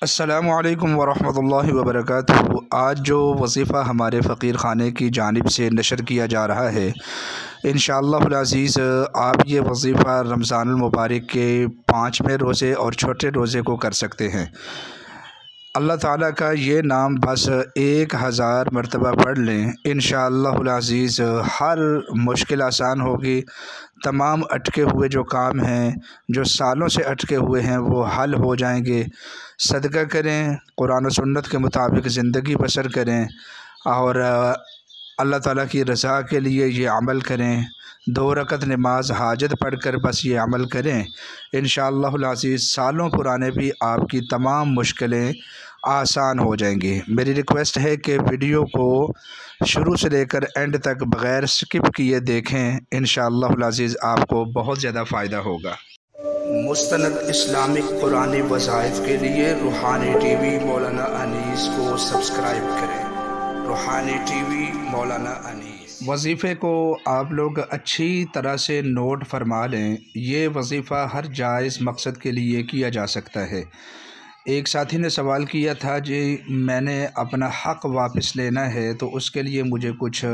अस्सलामु अलैकुम वरहमतुल्लाहि वबरकातुहू। आज जो वज़ीफ़ा हमारे फ़कीर ख़ाने की जानिब से नशर किया जा रहा है, इंशाअल्लाहुल अज़ीज़ आप ये वज़ीफ़ा रमज़ानुल मुबारक के 5वें रोज़े और छोटे रोज़े को कर सकते हैं। अल्लाह ताला का ये नाम बस 1000 मरतबा पढ़ लें, इंशाअल्लाहुल अज़ीज़ हर मुश्किल आसान होगी। तमाम अटके हुए जो काम हैं, जो सालों से अटके हुए हैं, वो हल हो जाएंगे। सदका करें, कुरान और सुन्नत के मुताबिक ज़िंदगी बसर करें और अल्लाह ताला की रज़ा के लिए ये अमल करें। 2 रकत नमाज हाजत पढ़कर बस ये अमल करें, इंशाअल्लाहुल अज़ीज़ सालों पुराने भी आपकी तमाम मुश्किलें आसान हो जाएंगी। मेरी रिक्वेस्ट है कि वीडियो को शुरू से लेकर एंड तक बग़ैर स्किप किए देखें, इंशाअल्लाहुल अज़ीज़ आपको बहुत ज़्यादा फ़ायदा होगा। मुस्तनद इस्लामिक कुरानी वज़ाइफ़ के लिए रूहानी टीवी मौलाना अनीस को सब्सक्राइब करें। रूहानी टीवी मौलाना अनीस। वज़ीफ़े को आप लोग अच्छी तरह से नोट फरमा लें। ये वज़ीफ़ा हर जायज़ मकसद के लिए किया जा सकता है। एक साथी ने सवाल किया था, जी मैंने अपना हक़ वापस लेना है तो उसके लिए मुझे कुछ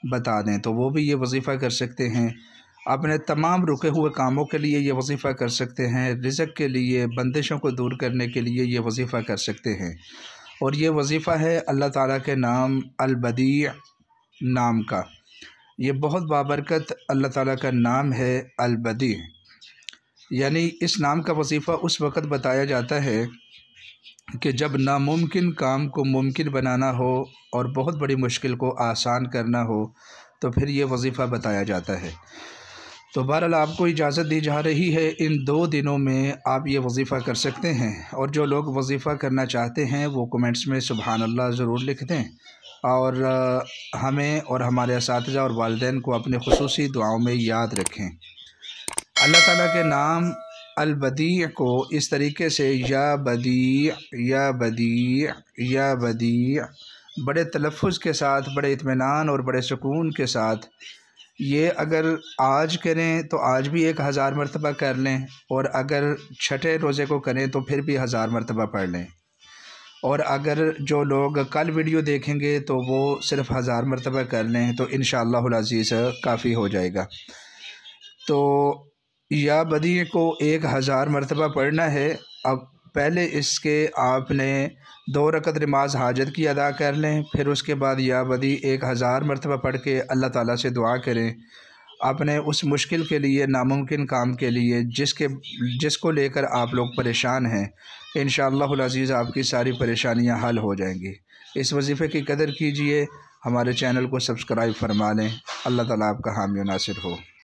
बता दें। तो वो भी ये वज़ीफ़ा कर सकते हैं। अपने तमाम रुके हुए कामों के लिए ये वज़ीफ़ा कर सकते हैं। रिज़्क़ के लिए, बंदिशों को दूर करने के लिए ये वज़ीफ़ा कर सकते हैं। और ये वज़ीफ़ा है अल्लाह ताला के नाम अल-बदी नाम का। ये बहुत बाबरकत अल्लाह ताला का नाम है अल-बदी। यानी इस नाम का वज़ीफ़ा उस वक़्त बताया जाता है कि जब नामुमकिन काम को मुमकिन बनाना हो और बहुत बड़ी मुश्किल को आसान करना हो, तो फिर ये वज़ीफ़ा बताया जाता है। तो बहरहाल आपको इजाज़त दी जा रही है, इन 2 दिनों में आप ये वज़ीफ़ा कर सकते हैं। और जो लोग वज़ीफ़ा करना चाहते हैं वो कमेंट्स में सुबहान अल्लाह ज़रूर लिख दें और हमें और हमारे असातिज़ा और वालिदैन को अपने खुसूसी दुआओं में याद रखें। अल्लाह ताला के नाम अल-बदी को इस तरीके से या बदी या बदी या बदी बड़े तलफ़्फ़ुज़ के साथ, बड़े इत्मीनान और बड़े सुकून के साथ ये अगर आज करें तो आज भी 1000 मरतबा कर लें, और अगर छठे रोज़े को करें तो फिर भी 1000 मरतबा पढ़ लें। और अगर जो लोग कल वीडियो देखेंगे तो वो सिर्फ़ 1000 मरतबा कर लें तो इंशाअल्लाहुल अज़ीज़ काफ़ी हो जाएगा। तो या बदी को 1000 मरतबा पढ़ना है। अब पहले इसके आपने 2 रकत नमाज हाजत की अदा कर लें, फिर उसके बाद या बदी 1000 मरतबा पढ़ के अल्लाह ताला से दुआ करें अपने उस मुश्किल के लिए, नामुमकिन काम के लिए जिसको लेकर आप लोग परेशान हैं। इंशाअल्लाहुल अज़ीज़ आपकी सारी परेशानियां हल हो जाएंगी। इस वज़ीफ़े की कदर कीजिए, हमारे चैनल को सब्सक्राइब फरमा लें। अल्लाह ताला आपका हामी नासिर हो।